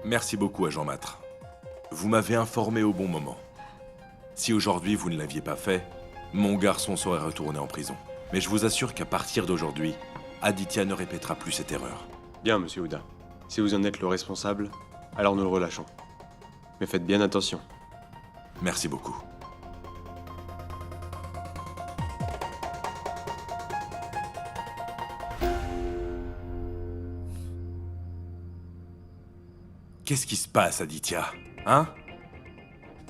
Merci beaucoup, agent Matre. Vous m'avez informé au bon moment. Si aujourd'hui vous ne l'aviez pas fait, mon garçon serait retourné en prison. Mais je vous assure qu'à partir d'aujourd'hui, Aditya ne répétera plus cette erreur. Bien, monsieur Houda. Si vous en êtes le responsable, alors nous le relâchons. Mais faites bien attention. Merci beaucoup. Qu'est-ce qui se passe, Aditya? Hein?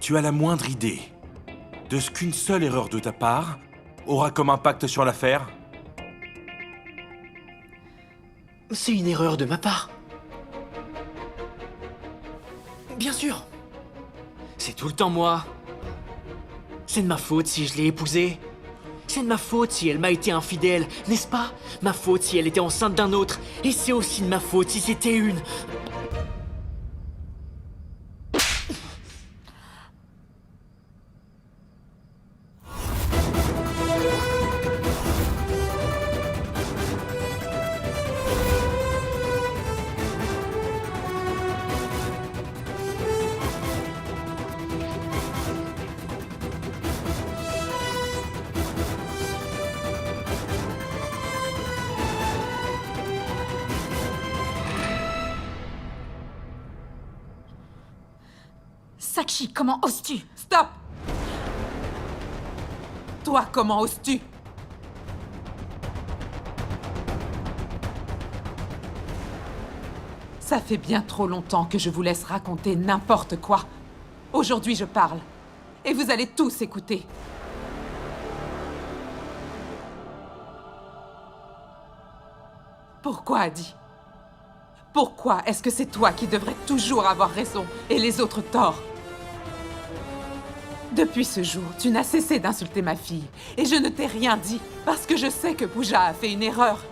Tu as la moindre idée de ce qu'une seule erreur de ta part aura comme impact sur l'affaire? C'est une erreur de ma part. Bien sûr. C'est tout le temps moi. C'est de ma faute si je l'ai épousée. C'est de ma faute si elle m'a été infidèle, n'est-ce pas? Ma faute si elle était enceinte d'un autre. Et c'est aussi de ma faute si c'était une... Sakshi, comment oses-tu? Stop! Toi, comment oses-tu? Ça fait bien trop longtemps que je vous laisse raconter n'importe quoi. Aujourd'hui, je parle. Et vous allez tous écouter. Pourquoi, Adi? Pourquoi est-ce que c'est toi qui devrais toujours avoir raison et les autres tort? Depuis ce jour, tu n'as cessé d'insulter ma fille. Et je ne t'ai rien dit, parce que je sais que Pooja a fait une erreur.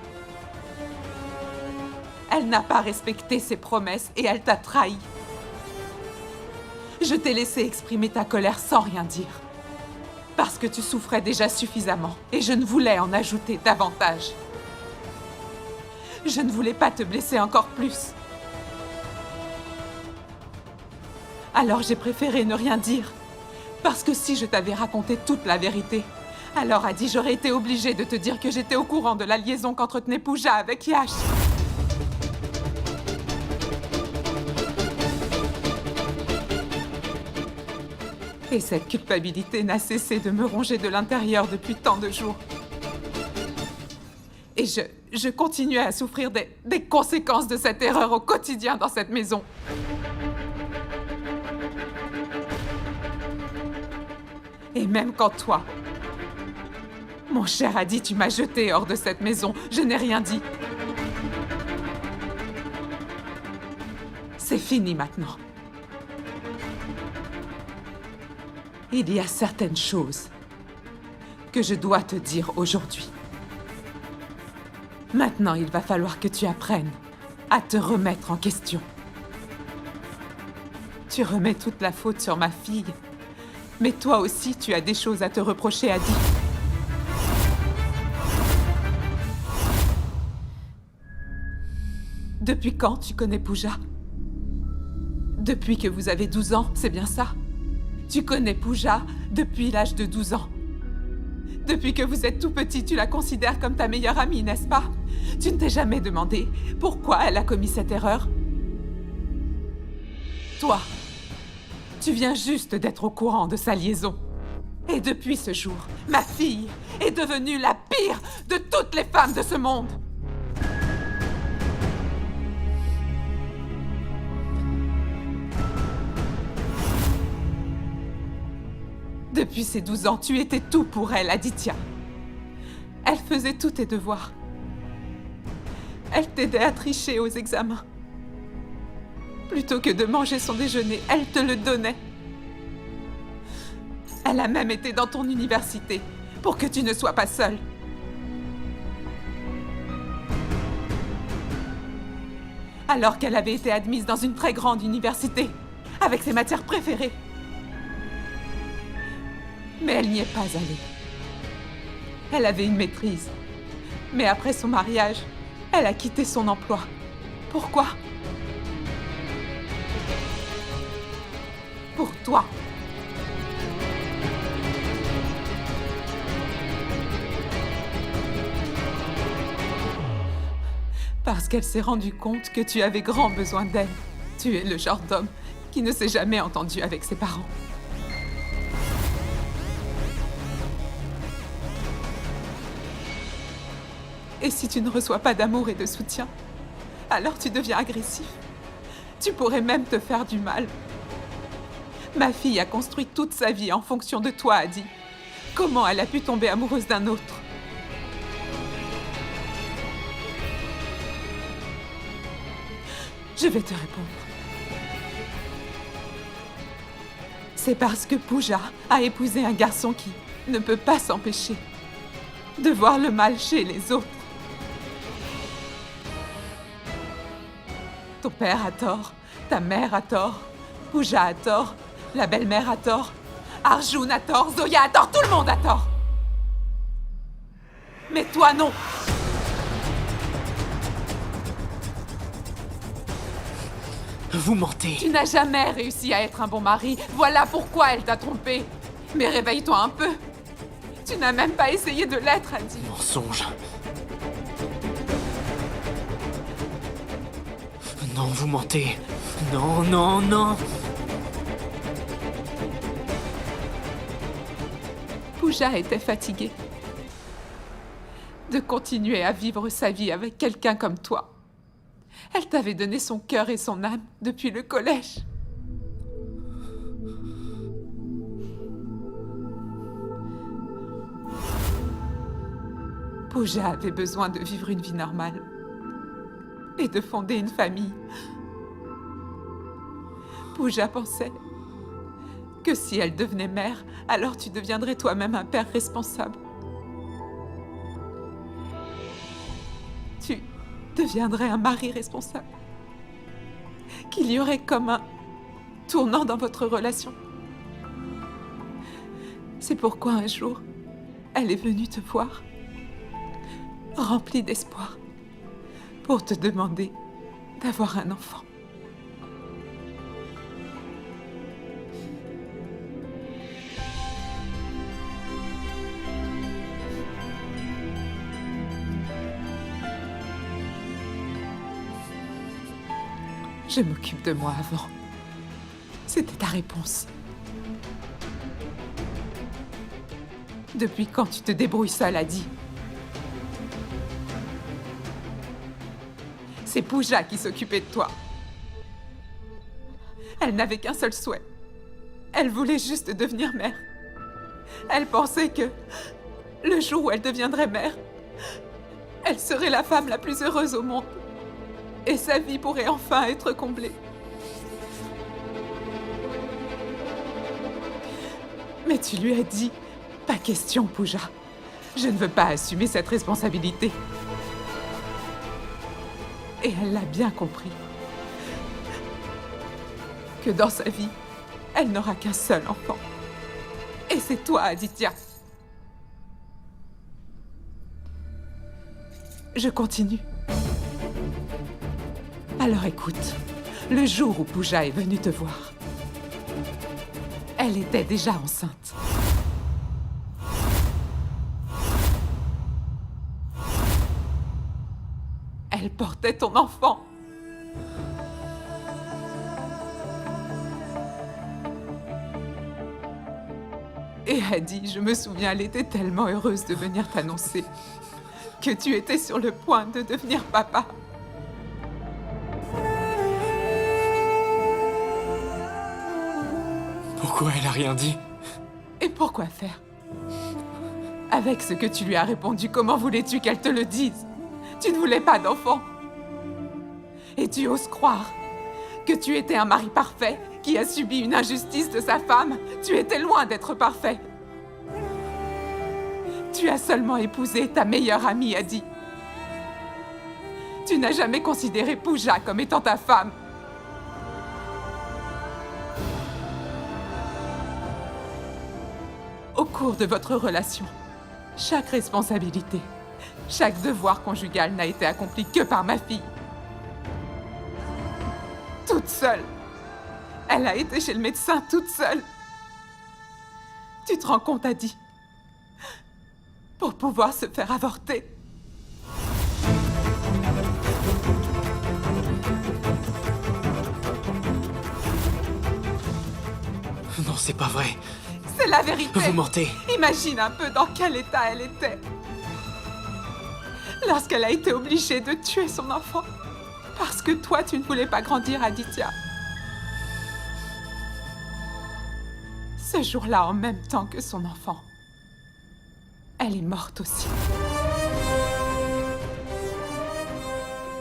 Elle n'a pas respecté ses promesses et elle t'a trahi. Je t'ai laissé exprimer ta colère sans rien dire. Parce que tu souffrais déjà suffisamment et je ne voulais en ajouter davantage. Je ne voulais pas te blesser encore plus. Alors j'ai préféré ne rien dire. Parce que si je t'avais raconté toute la vérité, alors Adi, j'aurais été obligée de te dire que j'étais au courant de la liaison qu'entretenait Pooja avec Yash. Et cette culpabilité n'a cessé de me ronger de l'intérieur depuis tant de jours. Et je continuais à souffrir des conséquences de cette erreur au quotidien dans cette maison. Et même quand toi, mon cher Adi, tu m'as jeté hors de cette maison, je n'ai rien dit. C'est fini maintenant. Il y a certaines choses que je dois te dire aujourd'hui. Maintenant, il va falloir que tu apprennes à te remettre en question. Tu remets toute la faute sur ma fille. Mais toi aussi, tu as des choses à te reprocher, Adi. Depuis quand tu connais Pooja? Depuis que vous avez 12 ans, c'est bien ça? Tu connais Pooja depuis l'âge de 12 ans. Depuis que vous êtes tout petit, tu la considères comme ta meilleure amie, n'est-ce pas? Tu ne t'es jamais demandé pourquoi elle a commis cette erreur? Toi, tu viens juste d'être au courant de sa liaison. Et depuis ce jour, ma fille est devenue la pire de toutes les femmes de ce monde. Depuis ses 12 ans, tu étais tout pour elle, Aditya. Elle faisait tous tes devoirs. Elle t'aidait à tricher aux examens. Plutôt que de manger son déjeuner, elle te le donnait. Elle a même été dans ton université, pour que tu ne sois pas seule. Alors qu'elle avait été admise dans une très grande université, avec ses matières préférées. Mais elle n'y est pas allée. Elle avait une maîtrise. Mais après son mariage, elle a quitté son emploi. Pourquoi? pour toi. Parce qu'elle s'est rendue compte que tu avais grand besoin d'elle. Tu es le genre d'homme qui ne s'est jamais entendu avec ses parents. Et si tu ne reçois pas d'amour et de soutien, alors tu deviens agressif. Tu pourrais même te faire du mal. Ma fille a construit toute sa vie en fonction de toi, Adi. Comment elle a pu tomber amoureuse d'un autre? Je vais te répondre. C'est parce que Pooja a épousé un garçon qui ne peut pas s'empêcher de voir le mal chez les autres. Ton père a tort, ta mère a tort, Pooja a tort, la belle-mère a tort, Arjun a tort, Zoya a tort, tout le monde a tort. Mais toi, non. Vous mentez. Tu n'as jamais réussi à être un bon mari. Voilà pourquoi elle t'a trompé. Mais réveille-toi un peu. Tu n'as même pas essayé de l'être, Adi. Mensonge. Non, vous mentez. Non, non, non. Pooja était fatiguée de continuer à vivre sa vie avec quelqu'un comme toi. Elle t'avait donné son cœur et son âme depuis le collège. Pooja avait besoin de vivre une vie normale et de fonder une famille. Pooja pensait que si elle devenait mère, alors tu deviendrais toi-même un père responsable. Tu deviendrais un mari responsable. Qu'il y aurait comme un tournant dans votre relation. C'est pourquoi un jour, elle est venue te voir, remplie d'espoir, pour te demander d'avoir un enfant. Je m'occupe de moi avant. C'était ta réponse. Depuis quand tu te débrouilles seule, Adi? C'est Pooja qui s'occupait de toi. Elle n'avait qu'un seul souhait. Elle voulait juste devenir mère. Elle pensait que le jour où elle deviendrait mère, elle serait la femme la plus heureuse au monde. Et sa vie pourrait enfin être comblée. Mais tu lui as dit, pas question, Pooja. Je ne veux pas assumer cette responsabilité. Et elle l'a bien compris. Que dans sa vie, elle n'aura qu'un seul enfant. Et c'est toi, Aditya. Je continue. Alors écoute, le jour où Pooja est venue te voir, elle était déjà enceinte. Elle portait ton enfant. Et Adi, je me souviens, elle était tellement heureuse de venir t'annoncer que tu étais sur le point de devenir papa. Pourquoi elle a rien dit? Et pourquoi faire? Avec ce que tu lui as répondu, comment voulais-tu qu'elle te le dise? Tu ne voulais pas d'enfant. Et tu oses croire que tu étais un mari parfait qui a subi une injustice de sa femme? Tu étais loin d'être parfait. Tu as seulement épousé ta meilleure amie, Adi. Tu n'as jamais considéré Pooja comme étant ta femme. Au cours de votre relation, chaque responsabilité, chaque devoir conjugal n'a été accompli que par ma fille. Toute seule. Elle a été chez le médecin toute seule. Tu te rends compte, Adi? Pour pouvoir se faire avorter. Non, c'est pas vrai. C'est la vérité. Vous mentez. Imagine un peu dans quel état elle était. Lorsqu'elle a été obligée de tuer son enfant. Parce que toi, tu ne voulais pas grandir, Aditya. Ce jour-là, en même temps que son enfant, elle est morte aussi.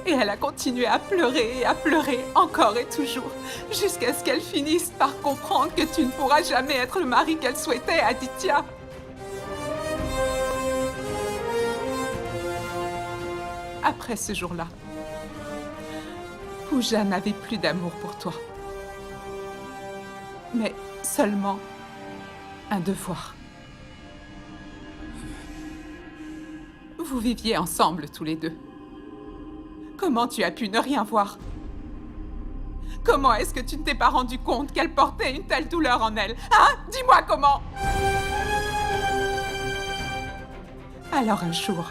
Et elle a continué à pleurer et à pleurer, encore et toujours, jusqu'à ce qu'elle finisse par comprendre que tu ne pourras jamais être le mari qu'elle souhaitait, Aditya. Après ce jour-là, Pooja n'avait plus d'amour pour toi. Mais seulement un devoir. Vous viviez ensemble tous les deux. Comment tu as pu ne rien voir? Comment est-ce que tu ne t'es pas rendu compte qu'elle portait une telle douleur en elle? Hein? Dis-moi comment! Alors un jour,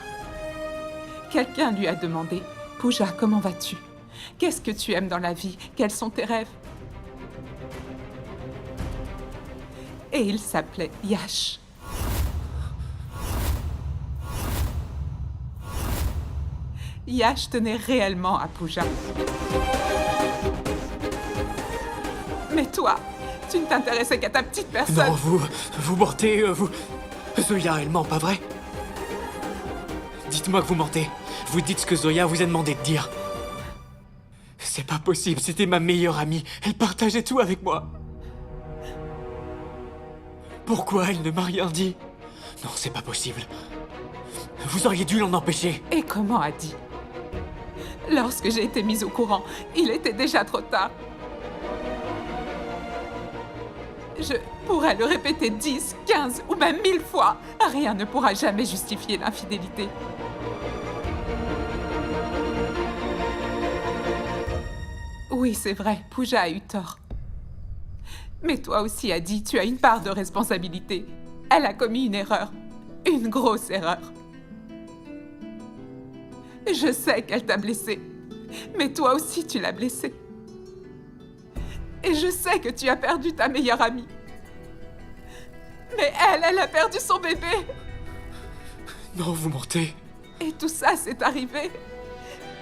quelqu'un lui a demandé « Pooja, comment vas-tu? Qu'est-ce que tu aimes dans la vie? Quels sont tes rêves? » Et il s'appelait Yash. Yash tenait réellement à Pooja. Mais toi, tu ne t'intéressais qu'à ta petite personne. Non, vous mentez, vous... Zoya, elle ment, pas vrai? Dites-moi que vous mentez. Vous dites ce que Zoya vous a demandé de dire. C'est pas possible, c'était ma meilleure amie. Elle partageait tout avec moi. Pourquoi elle ne m'a rien dit? Non, c'est pas possible. Vous auriez dû l'en empêcher. Et comment a dit? Lorsque j'ai été mise au courant, il était déjà trop tard. Je pourrais le répéter 10, 15 ou même 1000 fois. Rien ne pourra jamais justifier l'infidélité. Oui, c'est vrai, Pooja a eu tort. Mais toi aussi, Adi, tu as une part de responsabilité. Elle a commis une erreur. Une grosse erreur. Je sais qu'elle t'a blessée. Mais toi aussi, tu l'as blessée. Et je sais que tu as perdu ta meilleure amie. Mais elle a perdu son bébé. Non, vous mentez. Et tout ça, c'est arrivé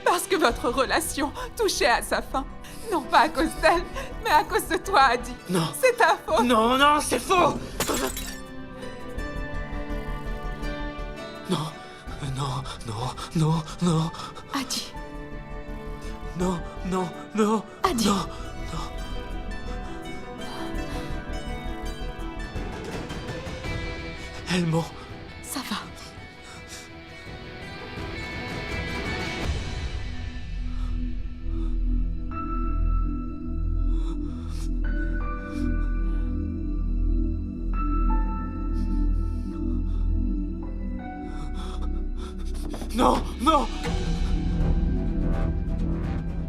parce que votre relation touchait à sa fin. Non pas à cause d'elle, mais à cause de toi, Adi. Non. C'est ta faute. Non, non, c'est faux. Non, non, non, non, non. Adi, Non, non, non. Adi. Non, non. Elle ment. ça va. Non, non.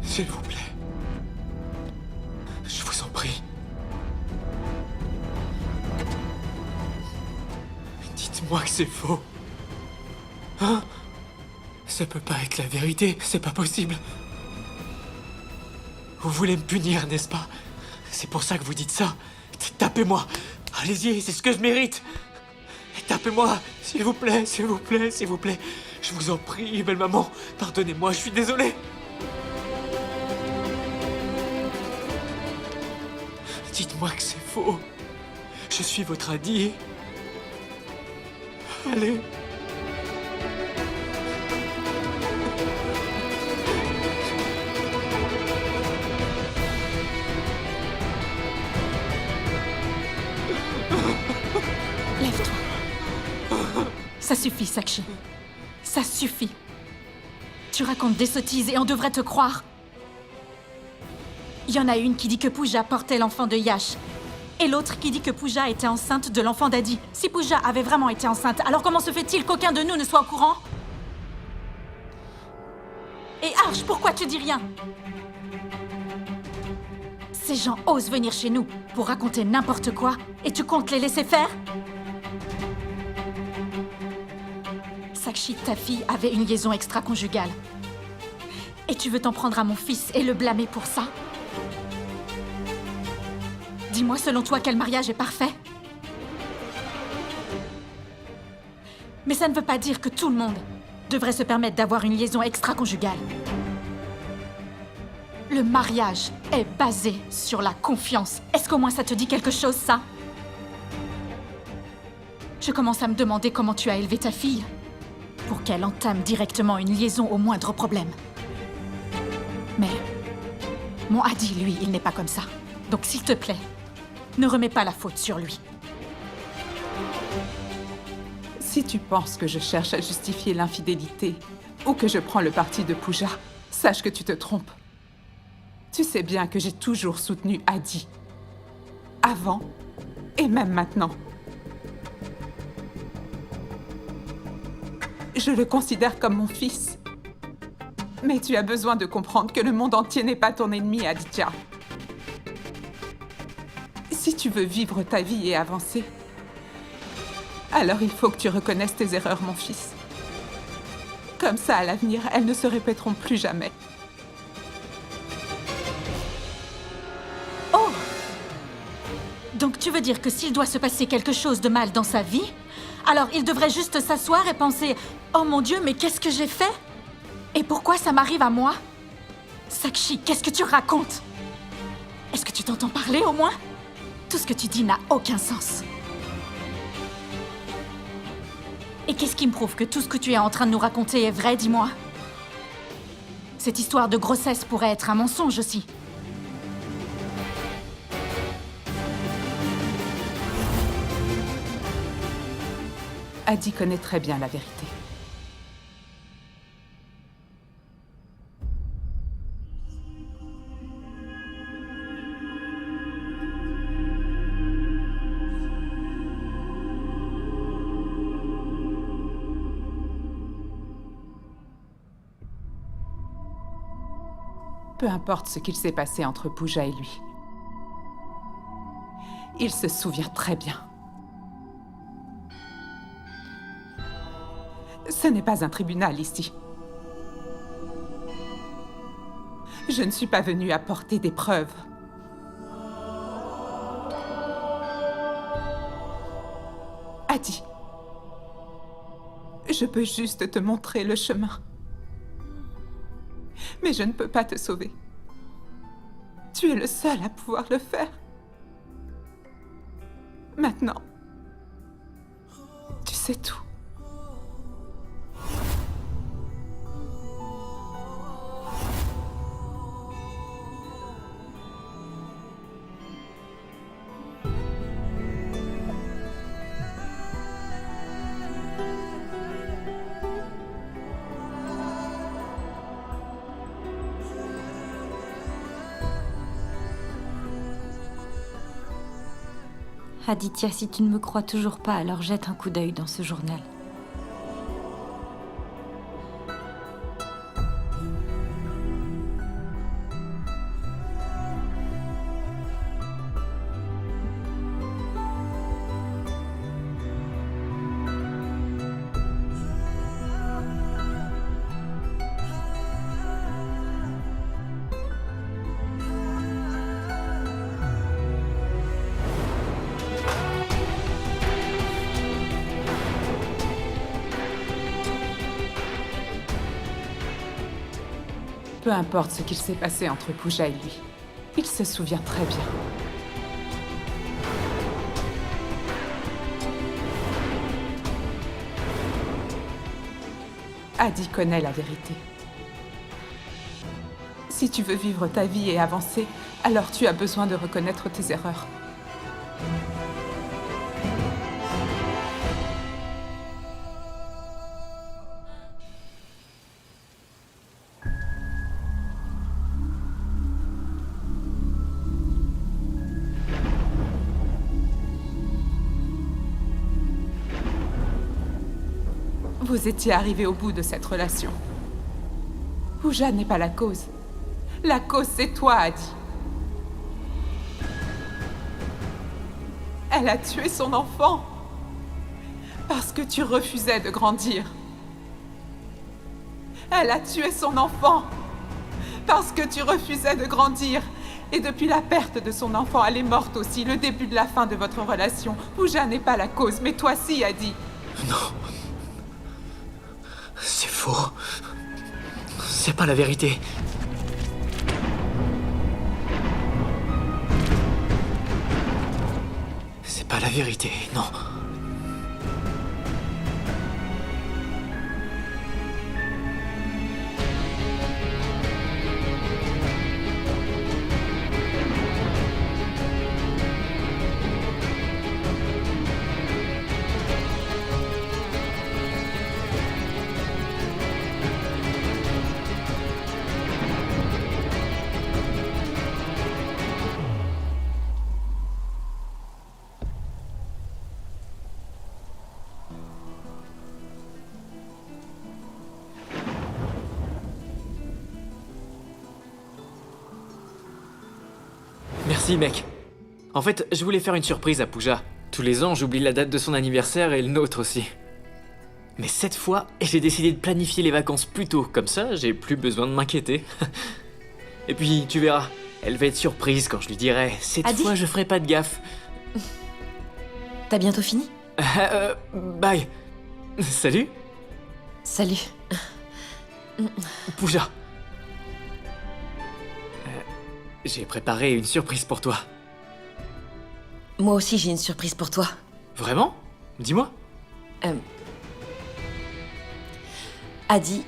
S'il vous plaît. Je vous en prie. Dites-moi que c'est faux. Hein? Ça peut pas être la vérité, c'est pas possible. Vous voulez me punir, n'est-ce pas? C'est pour ça que vous dites ça. Tapez-moi. Allez-y, c'est ce que je mérite. Tapez-moi, s'il vous plaît, s'il vous plaît, s'il vous plaît. Je vous en prie, belle maman. Pardonnez-moi, je suis désolé. Dites-moi que c'est faux. Je suis votre Adi. Allez. Lève-toi. Ça suffit, Sakshi. Ça suffit. Tu racontes des sottises et on devrait te croire. Il y en a une qui dit que Pooja portait l'enfant de Yash. Et l'autre qui dit que Pooja était enceinte de l'enfant d'Adi. Si Pooja avait vraiment été enceinte, alors comment se fait-il qu'aucun de nous ne soit au courant? Et Arch, pourquoi tu dis rien? Ces gens osent venir chez nous pour raconter n'importe quoi et tu comptes les laisser faire? Sakshi, ta fille, avait une liaison extra-conjugale. Et tu veux t'en prendre à mon fils et le blâmer pour ça? Dis-moi, selon toi, quel mariage est parfait? Mais ça ne veut pas dire que tout le monde devrait se permettre d'avoir une liaison extra-conjugale. Le mariage est basé sur la confiance. Est-ce qu'au moins ça te dit quelque chose, ça? Je commence à me demander comment tu as élevé ta fille pour qu'elle entame directement une liaison au moindre problème. Mais mon Adi, lui, il n'est pas comme ça. Donc s'il te plaît, ne remets pas la faute sur lui. Si tu penses que je cherche à justifier l'infidélité ou que je prends le parti de Pooja, sache que tu te trompes. Tu sais bien que j'ai toujours soutenu Adi. Avant et même maintenant. Je le considère comme mon fils. Mais tu as besoin de comprendre que le monde entier n'est pas ton ennemi, Aditya. Si tu veux vivre ta vie et avancer, alors il faut que tu reconnaisses tes erreurs, mon fils. Comme ça, à l'avenir, elles ne se répéteront plus jamais. Oh! Donc tu veux dire que s'il doit se passer quelque chose de mal dans sa vie, alors il devrait juste s'asseoir et penser « Oh mon Dieu, mais qu'est-ce que j'ai fait? Et pourquoi ça m'arrive à moi? » Sakshi, qu'est-ce que tu racontes? Est-ce que tu t'entends parler au moins? Tout ce que tu dis n'a aucun sens. Et qu'est-ce qui me prouve que tout ce que tu es en train de nous raconter est vrai, dis-moi? Cette histoire de grossesse pourrait être un mensonge aussi. Adi connaît très bien la vérité. Peu importe ce qu'il s'est passé entre Pooja et lui. Il se souvient très bien. Ce n'est pas un tribunal ici. Je ne suis pas venue apporter des preuves. Adi, je peux juste te montrer le chemin. Mais je ne peux pas te sauver. Tu es le seul à pouvoir le faire. Maintenant, tu sais tout. Aditya, si tu ne me crois toujours pas, alors jette un coup d'œil dans ce journal. Peu importe ce qu'il s'est passé entre Pooja et lui, il se souvient très bien. Adi connaît la vérité. Si tu veux vivre ta vie et avancer, alors tu as besoin de reconnaître tes erreurs. Vous étiez arrivé au bout de cette relation. Pooja n'est pas la cause. La cause, c'est toi, Adi. Elle a tué son enfant. Parce que tu refusais de grandir. Elle a tué son enfant. Parce que tu refusais de grandir. Et depuis la perte de son enfant, elle est morte aussi, le début de la fin de votre relation. Pooja n'est pas la cause, mais toi si, Adi. Non. C'est faux. C'est pas la vérité. C'est pas la vérité, non. Merci, mec. En fait, je voulais faire une surprise à Pooja. Tous les ans, j'oublie la date de son anniversaire et le nôtre aussi. Mais cette fois, j'ai décidé de planifier les vacances plus tôt. Comme ça, j'ai plus besoin de m'inquiéter. Et puis, tu verras, elle va être surprise quand je lui dirai. Cette Adi. fois, je ferai pas de gaffe. T'as bientôt fini? Bye. Salut, Salut. Pooja. J'ai préparé une surprise pour toi. Moi aussi, j'ai une surprise pour toi. Vraiment? Dis-moi. Adi,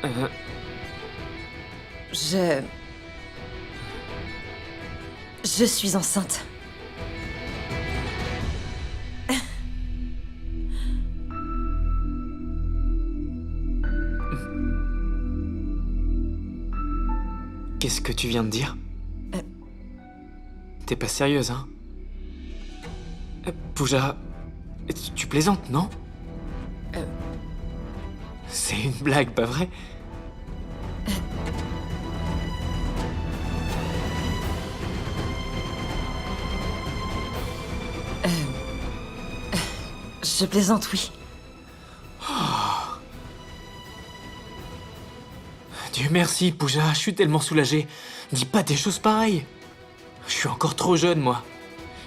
Euh, je suis enceinte. Qu'est-ce que tu viens de dire? T'es pas sérieuse, hein? Pooja, tu plaisantes, non? C'est une blague, pas vrai? Je plaisante, oui. Dieu merci, Pooja, je suis tellement soulagé. Dis pas des choses pareilles. Je suis encore trop jeune, moi.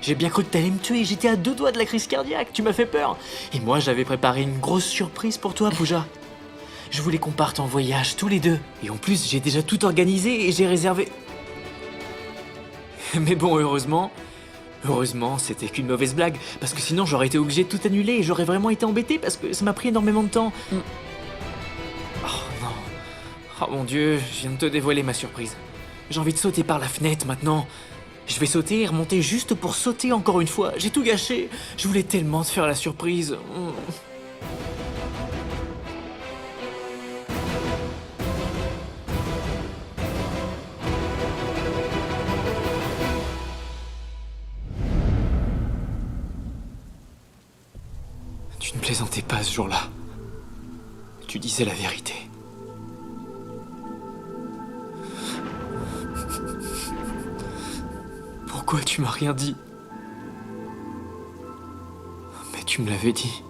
J'ai bien cru que t'allais me tuer, j'étais à 2 doigts de la crise cardiaque, tu m'as fait peur. Et moi, j'avais préparé une grosse surprise pour toi, Pooja. Je voulais qu'on parte en voyage, tous les deux. Et en plus, j'ai déjà tout organisé et j'ai réservé... Mais bon, heureusement, c'était qu'une mauvaise blague. Parce que sinon, j'aurais été obligé de tout annuler et j'aurais vraiment été embêté parce que ça m'a pris énormément de temps. Oh non. Oh mon Dieu, je viens de te dévoiler ma surprise. J'ai envie de sauter par la fenêtre maintenant. Je vais sauter et remonter juste pour sauter encore une fois. J'ai tout gâché. Je voulais tellement te faire la surprise. Tu ne plaisantais pas ce jour-là. Tu disais la vérité. Pourquoi tu m'as rien dit? Mais tu me l'avais dit.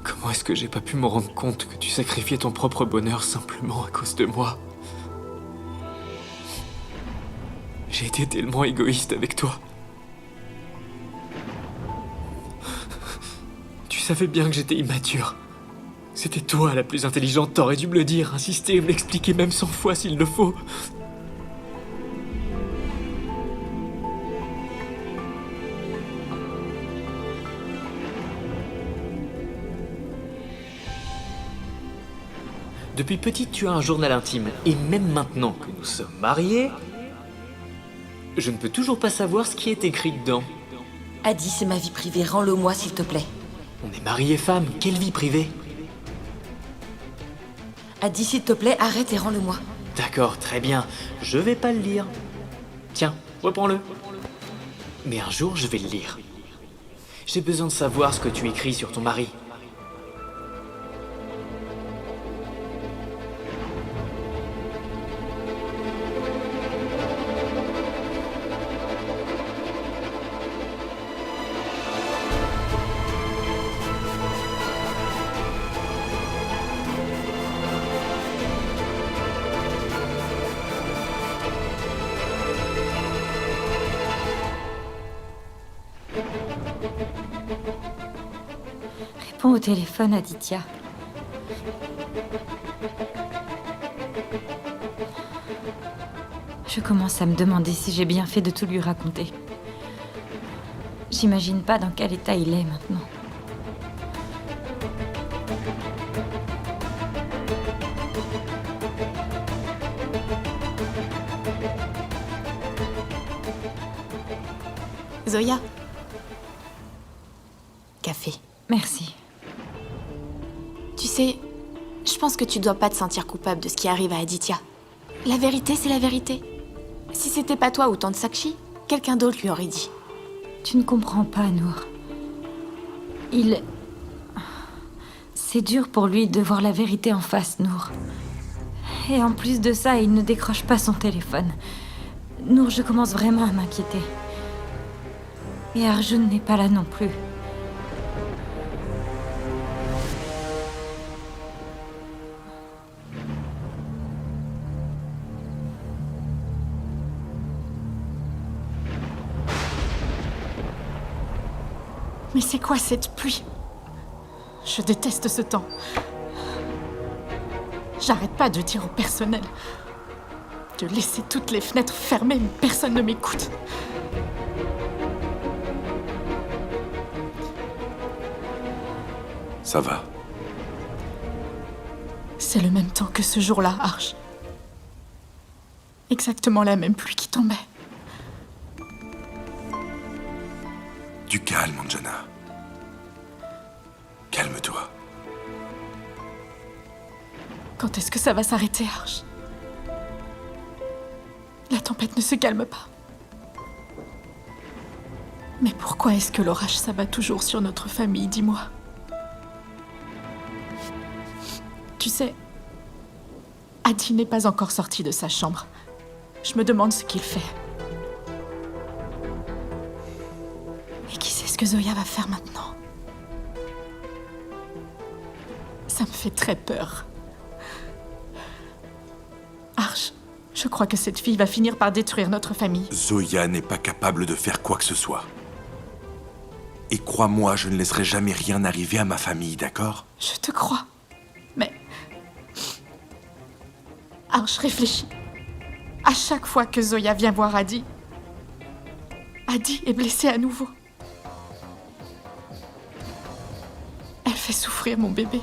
Comment est-ce que j'ai pas pu me rendre compte que tu sacrifiais ton propre bonheur simplement à cause de moi? J'ai été tellement égoïste avec toi. Tu savais bien que j'étais immature. C'était toi la plus intelligente, t'aurais dû me le dire, insister et me l'expliquer même 100 fois s'il le faut. Depuis petite, tu as un journal intime. Et même maintenant que nous sommes mariés, je ne peux toujours pas savoir ce qui est écrit dedans. Adi, c'est ma vie privée, rends-le-moi s'il te plaît. On est mariés femmes, quelle vie privée? Adi, s'il te plaît, arrête et rends-le-moi. D'accord, très bien. Je vais pas le lire. Tiens, reprends-le. Mais un jour, je vais le lire. J'ai besoin de savoir ce que tu écris sur ton mari. Réponds au téléphone, Aditya. Je commence à me demander si j'ai bien fait de tout lui raconter. J'imagine pas dans quel état il est maintenant. Zoya. Café. Merci. Tu sais, je pense que tu dois pas te sentir coupable de ce qui arrive à Aditya. La vérité, c'est la vérité. Si c'était pas toi ou tante Sakshi, quelqu'un d'autre lui aurait dit. Tu ne comprends pas, Nour. C'est dur pour lui de voir la vérité en face, Nour. Et en plus de ça, il ne décroche pas son téléphone. Nour, je commence vraiment à m'inquiéter. Et Arjun n'est pas là non plus. Mais c'est quoi cette pluie? Je déteste ce temps. J'arrête pas de dire au personnel de laisser toutes les fenêtres fermées, mais personne ne m'écoute. Ça va. C'est le même temps que ce jour-là, Arj. Exactement la même pluie qui tombait. Du calme, Anjana. Calme-toi. Quand est-ce que ça va s'arrêter, Arj? La tempête ne se calme pas. Mais pourquoi est-ce que l'orage s'abat toujours sur notre famille, dis-moi? Tu sais, Adi n'est pas encore sorti de sa chambre. Je me demande ce qu'il fait. Et qui sait ce que Zoya va faire maintenant? Ça me fait très peur. Arj, je crois que cette fille va finir par détruire notre famille. Zoya n'est pas capable de faire quoi que ce soit. Et crois-moi, je ne laisserai jamais rien arriver à ma famille, d'accord? Je te crois. Mais... Arj, réfléchis. À chaque fois que Zoya vient voir Adi, Adi est blessée à nouveau. Elle fait souffrir mon bébé.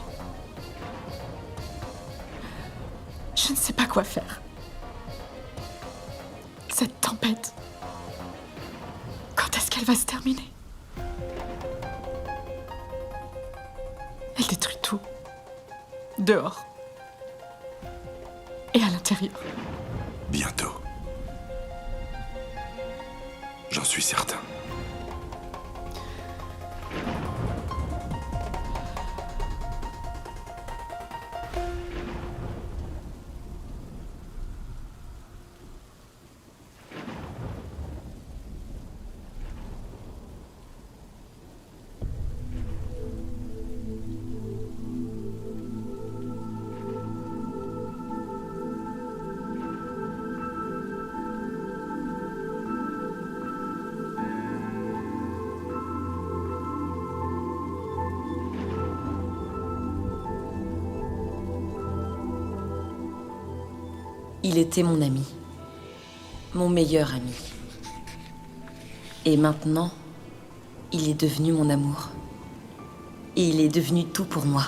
Je ne sais pas quoi faire. Cette tempête, quand est-ce qu'elle va se terminer? Elle détruit tout. Dehors. Et à l'intérieur. Bientôt. J'en suis certain. Il était mon ami. Mon meilleur ami. Et maintenant, il est devenu mon amour. Et il est devenu tout pour moi.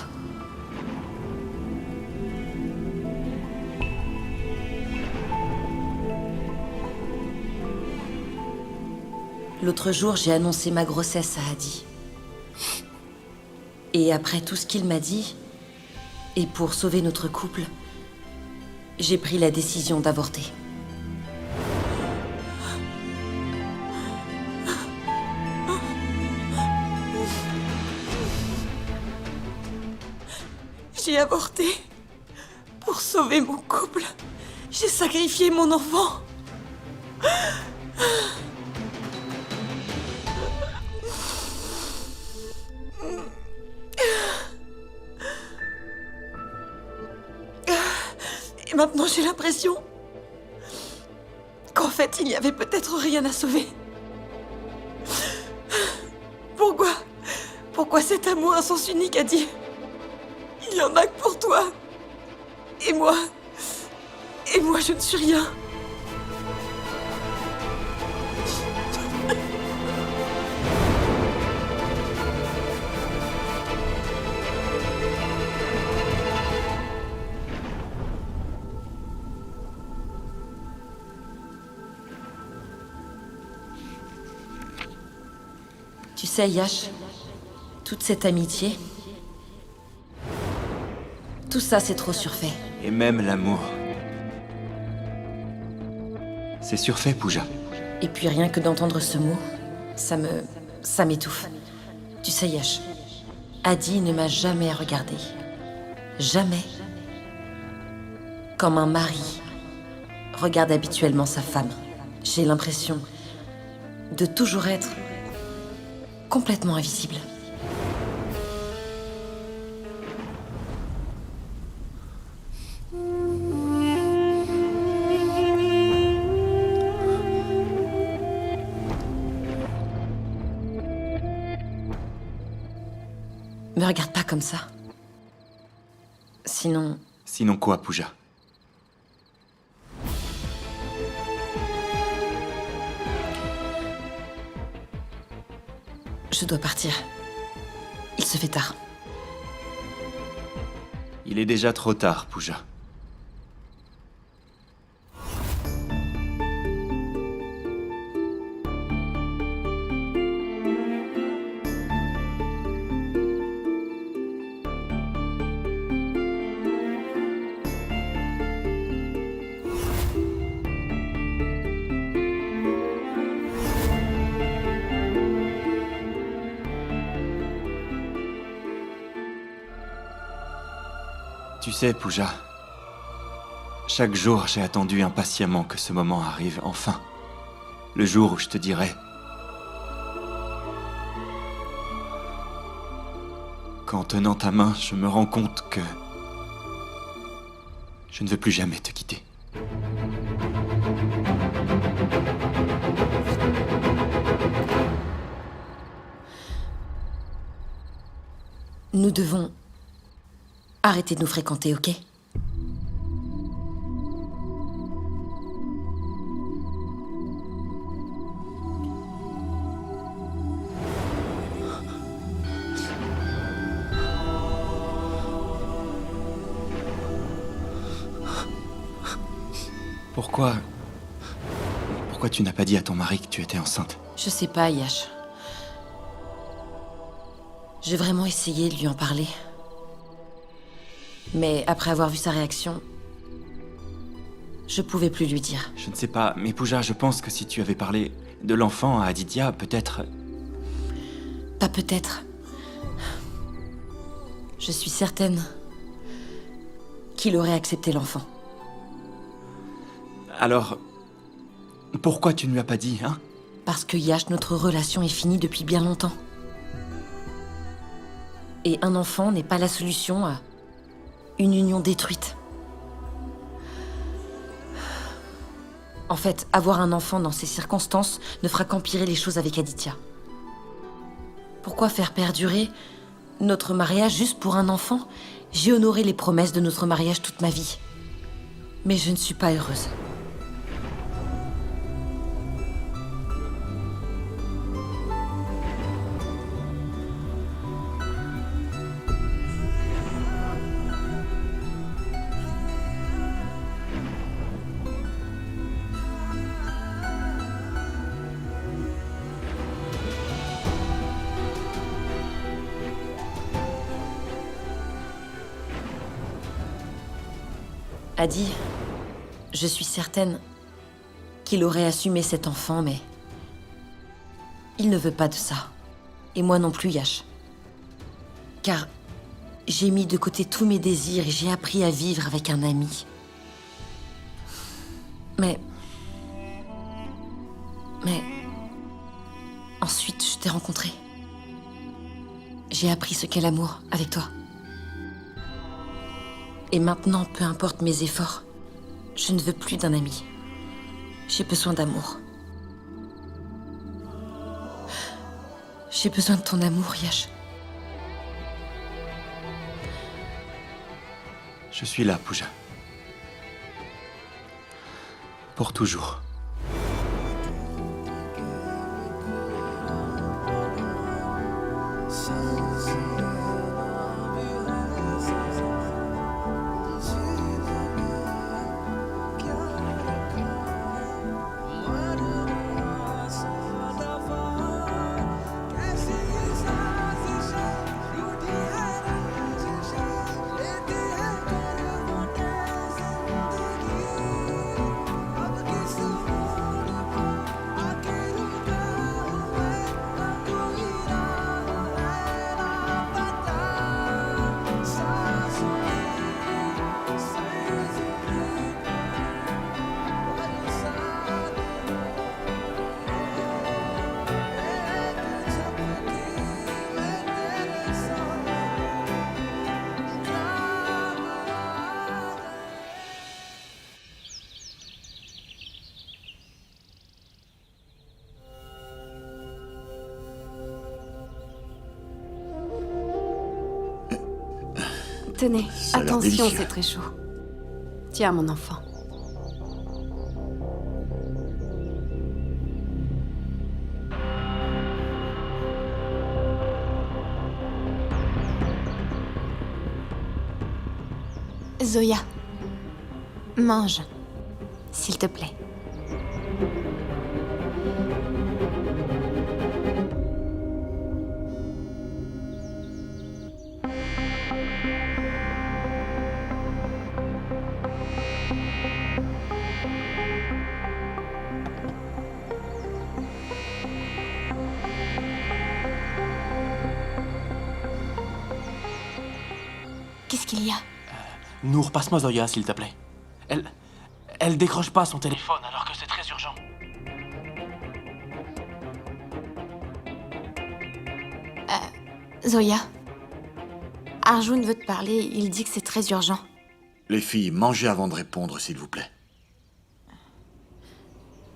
L'autre jour, j'ai annoncé ma grossesse à Adi. Et après tout ce qu'il m'a dit, et pour sauver notre couple, j'ai pris la décision d'avorter. J'ai avorté pour sauver mon couple. J'ai sacrifié mon enfant. Et maintenant, j'ai l'impression qu'en fait, il n'y avait peut-être rien à sauver. Pourquoi cet amour amour à sens unique, Adi. Il y en a que pour toi. Et moi, je ne suis rien. Tu sais, Yash, toute cette amitié, tout ça, c'est trop surfait. Et même l'amour. C'est surfait, Pooja. Et puis rien que d'entendre ce mot, ça m'étouffe. Tu sais, Yash, Adi ne m'a jamais regardé. Jamais. Comme un mari regarde habituellement sa femme. J'ai l'impression de toujours être complètement invisible. Me regarde pas comme ça. Sinon... Sinon quoi, Pooja? Je dois partir. Il se fait tard. Il est déjà trop tard, Pooja. Tu sais, Pooja, chaque jour j'ai attendu impatiemment que ce moment arrive enfin. Le jour où je te dirai... Qu'en tenant ta main, je me rends compte que... je ne veux plus jamais te quitter. Nous devons arrêter de nous fréquenter, ok? Pourquoi tu n'as pas dit à ton mari que tu étais enceinte? Je sais pas, Yash. J'ai vraiment essayé de lui en parler. Mais après avoir vu sa réaction, je pouvais plus lui dire. Je ne sais pas, mais Pooja, je pense que si tu avais parlé de l'enfant à Aditya, peut-être... Pas peut-être. Je suis certaine qu'il aurait accepté l'enfant. Alors, pourquoi tu ne lui as pas dit, hein? Parce que Yash, notre relation est finie depuis bien longtemps. Et un enfant n'est pas la solution à une union détruite. En fait, avoir un enfant dans ces circonstances ne fera qu'empirer les choses avec Aditya. Pourquoi faire perdurer notre mariage juste pour un enfant? J'ai honoré les promesses de notre mariage toute ma vie. Mais je ne suis pas heureuse. Adi, je suis certaine qu'il aurait assumé cet enfant, mais il ne veut pas de ça. Et moi non plus, Yash. Car j'ai mis de côté tous mes désirs et j'ai appris à vivre avec un ami. Mais ensuite, je t'ai rencontré. J'ai appris ce qu'est l'amour avec toi. Et maintenant, peu importe mes efforts, je ne veux plus d'un ami. J'ai besoin d'amour. J'ai besoin de ton amour, Yash. Je suis là, Pooja. Pour toujours. Tenez, Ça a l'air attention, délicieux. c'est très chaud. Tiens, mon enfant. Zoya, mange, s'il te plaît. Qu'est-ce qu'il y a? Nour, passe-moi Zoya, s'il te plaît. Elle décroche pas son téléphone alors que c'est très urgent. Zoya, Arjun veut te parler, il dit que c'est très urgent. Les filles, mangez avant de répondre, s'il vous plaît.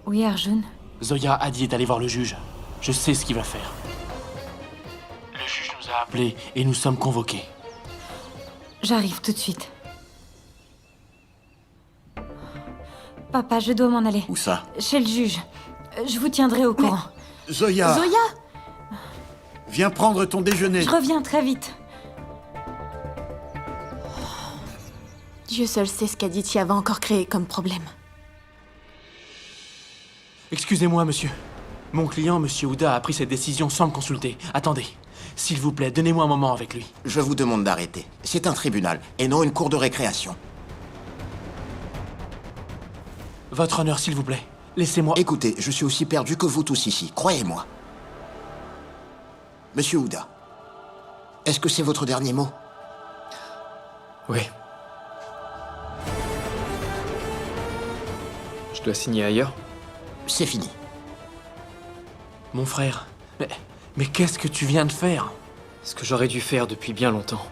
Oui, Arjun. Zoya a dit d'aller voir le juge. Je sais ce qu'il va faire. Le juge nous a appelés et nous sommes convoqués. J'arrive tout de suite. Papa, je dois m'en aller. Où ça? Chez le juge. Je vous tiendrai au courant. Zoya, Zoya! viens prendre ton déjeuner. Je reviens très vite. Dieu seul sait ce qu'Aditya va encore créer comme problème. Excusez-moi, monsieur. Mon client, monsieur Ouda, a pris cette décision sans me consulter. Attendez. S'il vous plaît, donnez-moi un moment avec lui. Je vous demande d'arrêter. C'est un tribunal, et non une cour de récréation. Votre honneur, s'il vous plaît. Laissez-moi... Écoutez, je suis aussi perdu que vous tous ici, croyez-moi. Monsieur Ouda, est-ce que c'est votre dernier mot? Oui. Je dois signer ailleurs? C'est fini. Mon frère, mais qu'est-ce que tu viens de faire? Ce que j'aurais dû faire depuis bien longtemps.